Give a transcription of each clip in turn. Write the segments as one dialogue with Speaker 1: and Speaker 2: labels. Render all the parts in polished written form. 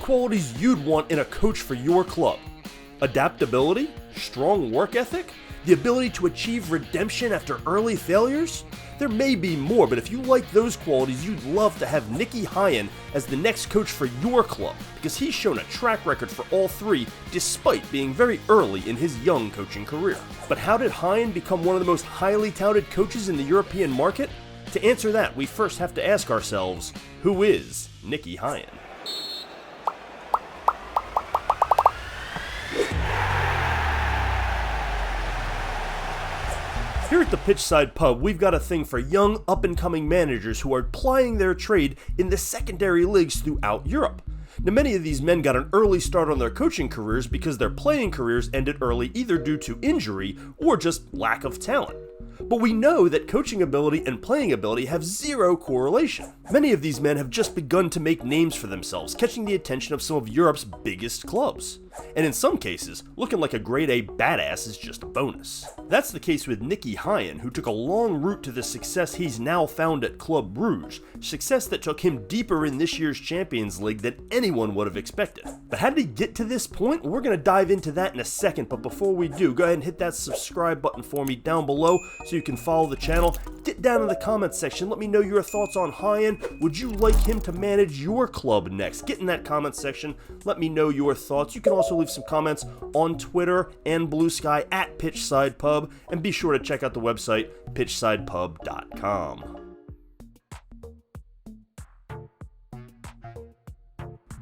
Speaker 1: qualities you'd want in a coach for your club. Adaptability? Strong work ethic? The ability to achieve redemption after early failures? There may be more, but if you like those qualities, you'd love to have Nicky Hayen as the next coach for your club, because he's shown a track record for all three despite being very early in his young coaching career. But how did Hayen become one of the most highly touted coaches in the European market? To answer that, we first have to ask ourselves, who is Nicky Hayen? Here at the Pitchside Pub, we've got a thing for young, up-and-coming managers who are plying their trade in the secondary leagues throughout Europe. Now, many of these men got an early start on their coaching careers because their playing careers ended early either due to injury or just lack of talent. But we know that coaching ability and playing ability have zero correlation. Many of these men have just begun to make names for themselves, catching the attention of some of Europe's biggest clubs. And in some cases, looking like a grade A badass is just a bonus. That's the case with Nicky Hayen, who took a long route to the success he's now found at Club Brugge, success that took him deeper in this year's Champions League than anyone would have expected. But how did he get to this point? Well, we're going to dive into that in a second, but before we do, go ahead and hit that subscribe button for me down below so you can follow the channel. Get down in the comments section, let me know your thoughts on Hayen. Would you like him to manage your club next? Get in that comment section, let me know your thoughts. You can also leave some comments on Twitter and Blue Sky at Pitchside Pub, and be sure to check out the website pitchsidepub.com.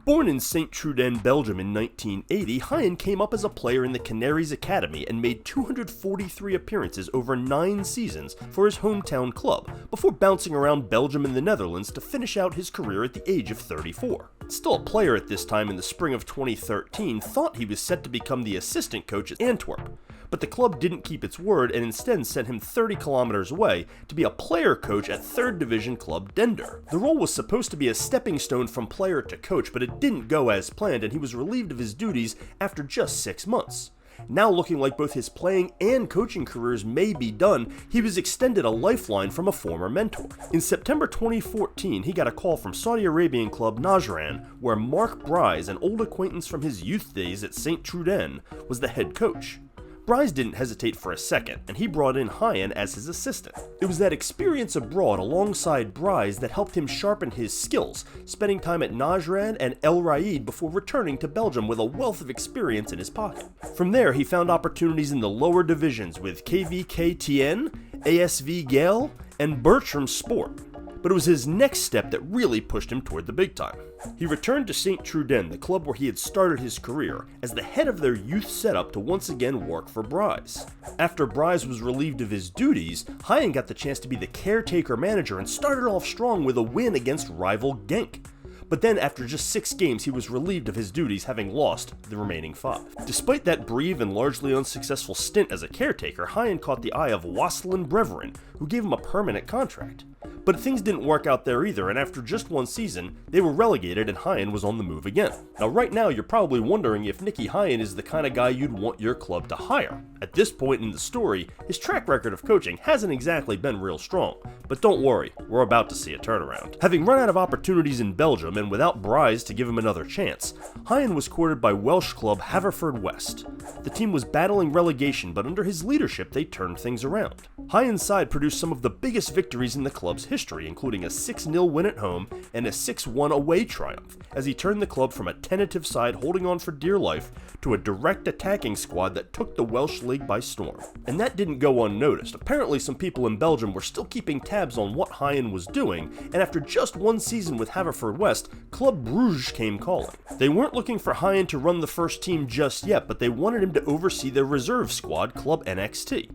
Speaker 1: Born in Saint-Truden, Belgium in 1980, Hayen came up as a player in the Canaries Academy and made 243 appearances over 9 seasons for his hometown club, before bouncing around Belgium and the Netherlands to finish out his career at the age of 34. Still a player at this time in the spring of 2013, thought he was set to become the assistant coach at Antwerp, but the club didn't keep its word and instead sent him 30 kilometers away to be a player coach at 3rd Division club Dender. The role was supposed to be a stepping stone from player to coach, but it didn't go as planned and he was relieved of his duties after just 6 months. Now looking like both his playing and coaching careers may be done, he was extended a lifeline from a former mentor. In September 2014, he got a call from Saudi Arabian club Najran, where Mark Bryce, an old acquaintance from his youth days at Saint-Truden, was the head coach. Bryce didn't hesitate for a second, and he brought in Hayen as his assistant. It was that experience abroad alongside Bryce that helped him sharpen his skills, spending time at Najran and El Raid before returning to Belgium with a wealth of experience in his pocket. From there, he found opportunities in the lower divisions with KVK Tien, ASV Gale, and Bertram Sport. But it was his next step that really pushed him toward the big time. He returned to Saint-Truden, the club where he had started his career, as the head of their youth setup to once again work for Bryce. After Bryce was relieved of his duties, Hayen got the chance to be the caretaker manager and started off strong with a win against rival Genk. But then after just 6 games, he was relieved of his duties, having lost the remaining 5. Despite that brief and largely unsuccessful stint as a caretaker, Hayen caught the eye of Waasland Beveren, who gave him a permanent contract. But things didn't work out there either, and after just 1 season, they were relegated and Hayen was on the move again. Now right now, you're probably wondering if Nicky Hayen is the kind of guy you'd want your club to hire. At this point in the story, his track record of coaching hasn't exactly been real strong. But don't worry, we're about to see a turnaround. Having run out of opportunities in Belgium and without Bryce to give him another chance, Hayen was courted by Welsh club Haverfordwest. The team was battling relegation, but under his leadership they turned things around. Hayen's side produced some of the biggest victories in the club's history, including a 6-0 win at home and a 6-1 away triumph, as he turned the club from a tentative side holding on for dear life to a direct attacking squad that took the Welsh league by storm. And that didn't go unnoticed. Apparently some people in Belgium were still keeping tabs on what Hayen was doing, and after just 1 season with Haverfordwest, Club Brugge came calling. They weren't looking for Hayen to run the first team just yet, but they wanted him to oversee their reserve squad, Club NXT.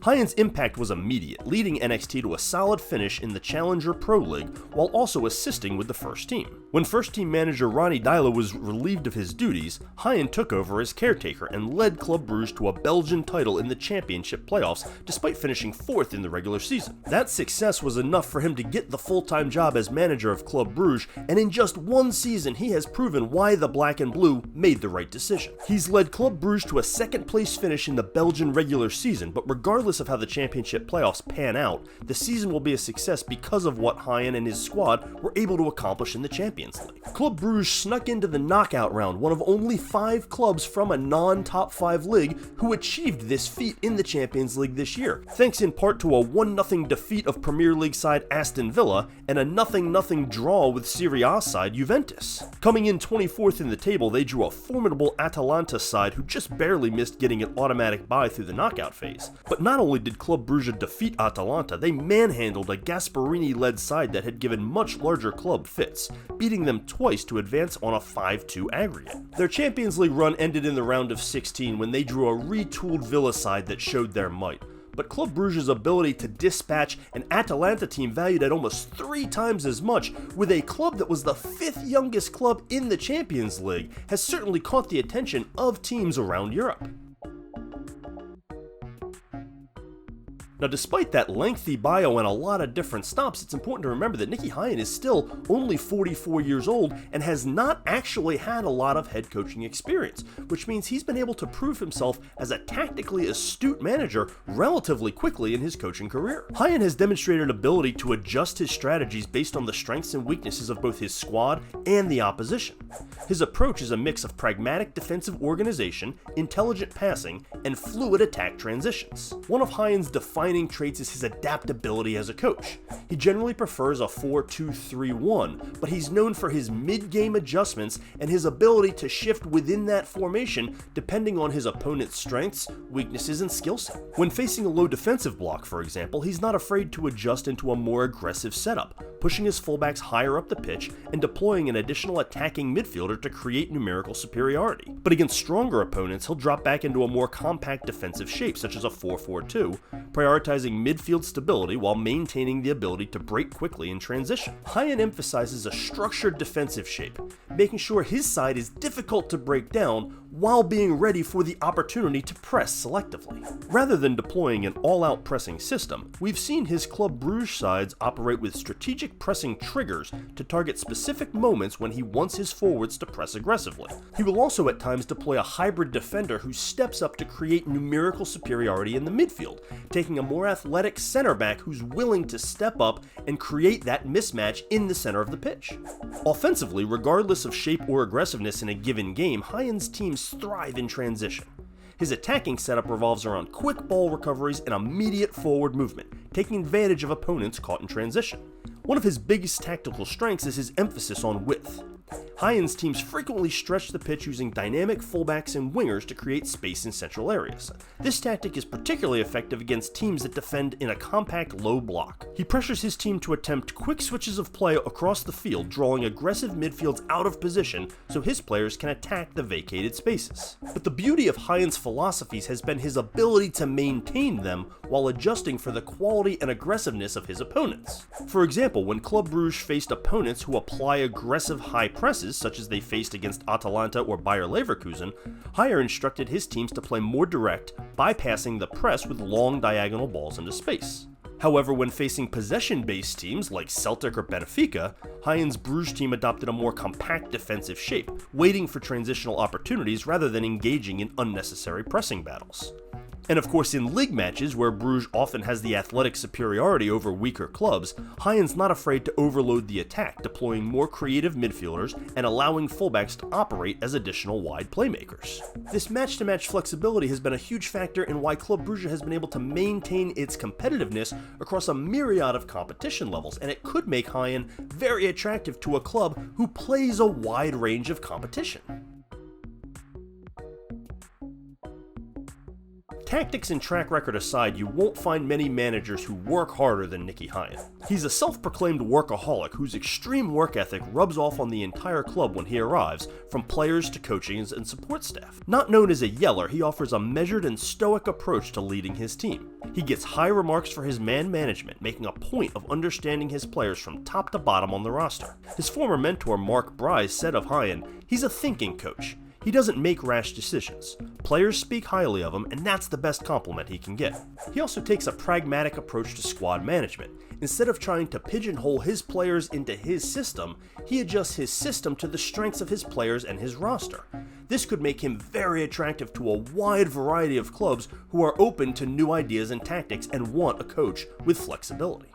Speaker 1: Hayen's impact was immediate, leading NXT to a solid finish in the Challenger Pro League while also assisting with the first team. When first team manager Ronnie Dyla was relieved of his duties, Hayen took over as caretaker and led Club Brugge to a Belgian title in the championship playoffs despite finishing 4th in the regular season. That success was enough for him to get the full-time job as manager of Club Brugge, and in just 1 season he has proven why the Black and Blue made the right decision. He's led Club Brugge to a 2nd place finish in the Belgian regular season, but regardless of how the championship playoffs pan out, the season will be a success because of what Hayen and his squad were able to accomplish in the championship. Champions League. Club Brugge snuck into the knockout round, one of only 5 clubs from a non-top 5 league who achieved this feat in the Champions League this year, thanks in part to a 1-0 defeat of Premier League side Aston Villa and a 0-0 draw with Serie A side Juventus. Coming in 24th in the table, they drew a formidable Atalanta side who just barely missed getting an automatic bye through the knockout phase. But not only did Club Brugge defeat Atalanta, they manhandled a Gasperini-led side that had given much larger club fits, beating them twice to advance on a 5-2 aggregate. Their Champions League run ended in the round of 16 when they drew a retooled Villa side that showed their might. But Club Brugge's ability to dispatch an Atalanta team valued at almost 3 times as much, with a club that was the 5th youngest club in the Champions League, has certainly caught the attention of teams around Europe. Now, despite that lengthy bio and a lot of different stops, it's important to remember that Nicky Hayen is still only 44 years old and has not actually had a lot of head coaching experience, which means he's been able to prove himself as a tactically astute manager relatively quickly in his coaching career. Hayen has demonstrated ability to adjust his strategies based on the strengths and weaknesses of both his squad and the opposition. His approach is a mix of pragmatic defensive organization, intelligent passing, and fluid attack transitions. One of Hayen's defining traits is his adaptability as a coach. He generally prefers a 4-2-3-1, but he's known for his mid-game adjustments and his ability to shift within that formation depending on his opponent's strengths, weaknesses, and skill set. When facing a low defensive block, for example, he's not afraid to adjust into a more aggressive setup, pushing his fullbacks higher up the pitch and deploying an additional attacking midfielder to create numerical superiority. But against stronger opponents, he'll drop back into a more compact defensive shape, such as a 4-4-2, prioritizing midfield stability while maintaining the ability to break quickly in transition. Hayen emphasizes a structured defensive shape, making sure his side is difficult to break down while being ready for the opportunity to press selectively. Rather than deploying an all-out pressing system, we've seen his Club Brugge sides operate with strategic pressing triggers to target specific moments when he wants his forwards to press aggressively. He will also at times deploy a hybrid defender who steps up to create numerical superiority in the midfield, taking a more athletic center back who's willing to step up and create that mismatch in the center of the pitch. Offensively, regardless of shape or aggressiveness in a given game, Hayen's teams thrive in transition. His attacking setup revolves around quick ball recoveries and immediate forward movement, taking advantage of opponents caught in transition. One of his biggest tactical strengths is his emphasis on width. Hayen's teams frequently stretch the pitch using dynamic fullbacks and wingers to create space in central areas. This tactic is particularly effective against teams that defend in a compact low block. He pressures his team to attempt quick switches of play across the field, drawing aggressive midfields out of position so his players can attack the vacated spaces. But the beauty of Hayen's philosophies has been his ability to maintain them while adjusting for the quality and aggressiveness of his opponents. For example, when Club Brugge faced opponents who apply aggressive high presses, such as they faced against Atalanta or Bayer Leverkusen, Hayen instructed his teams to play more direct, bypassing the press with long diagonal balls into space. However, when facing possession-based teams like Celtic or Benfica, Hayen's Bruges team adopted a more compact defensive shape, waiting for transitional opportunities rather than engaging in unnecessary pressing battles. And of course, in league matches, where Bruges often has the athletic superiority over weaker clubs, Hayen's not afraid to overload the attack, deploying more creative midfielders and allowing fullbacks to operate as additional wide playmakers. This match-to-match flexibility has been a huge factor in why Club Brugge has been able to maintain its competitiveness across a myriad of competition levels, and it could make Hayen very attractive to a club who plays a wide range of competition. Tactics and track record aside, you won't find many managers who work harder than Nicky Hayen. He's a self-proclaimed workaholic whose extreme work ethic rubs off on the entire club when he arrives, from players to coaching and support staff. Not known as a yeller, he offers a measured and stoic approach to leading his team. He gets high remarks for his man management, making a point of understanding his players from top to bottom on the roster. His former mentor Mark Bryce said of Hayen, "He's a thinking coach. He doesn't make rash decisions. Players speak highly of him, and that's the best compliment he can get." He also takes a pragmatic approach to squad management. Instead of trying to pigeonhole his players into his system, he adjusts his system to the strengths of his players and his roster. This could make him very attractive to a wide variety of clubs who are open to new ideas and tactics and want a coach with flexibility.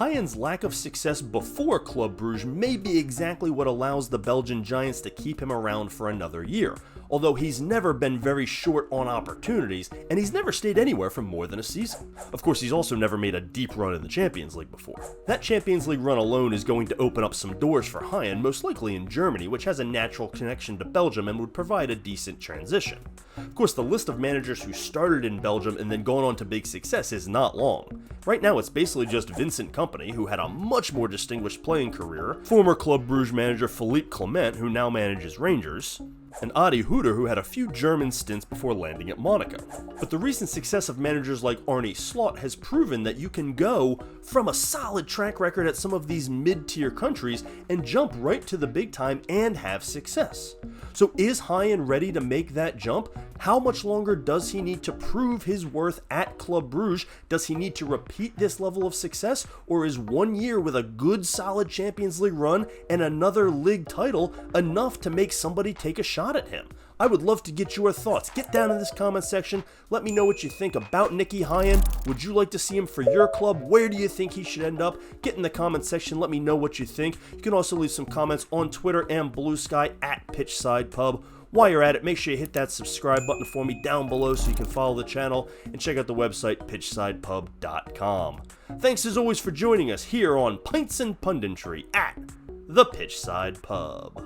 Speaker 1: Hayen's lack of success before Club Brugge may be exactly what allows the Belgian Giants to keep him around for another year, although he's never been very short on opportunities, and he's never stayed anywhere for more than a season. Of course, he's also never made a deep run in the Champions League before. That Champions League run alone is going to open up some doors for Hayen, most likely in Germany, which has a natural connection to Belgium and would provide a decent transition. Of course, the list of managers who started in Belgium and then gone on to big success is not long. Right now, it's basically just Vincent Kompany, who had a much more distinguished playing career, former Club Brugge manager Philippe Clement, who now manages Rangers, and Adi Hutter, who had a few German stints before landing at Monaco. But the recent success of managers like Arne Slot has proven that you can go from a solid track record at some of these mid-tier countries and jump right to the big time and have success. So is Hayen ready to make that jump? How much longer does he need to prove his worth at Club Brugge? Does he need to repeat this level of success, or is 1 year with a good solid Champions League run and another league title enough to make somebody take a shot at him? I would love to get your thoughts. Get down in this comment section. Let me know what you think about Nicky Hayen. Would you like to see him for your club? Where do you think he should end up? Get in the comment section. Let me know what you think. You can also leave some comments on Twitter and Blue Sky at Pitchside Pub. While you're at it, make sure you hit that subscribe button for me down below so you can follow the channel and check out the website pitchsidepub.com. Thanks as always for joining us here on Pints and Punditry at the Pitchside Pub.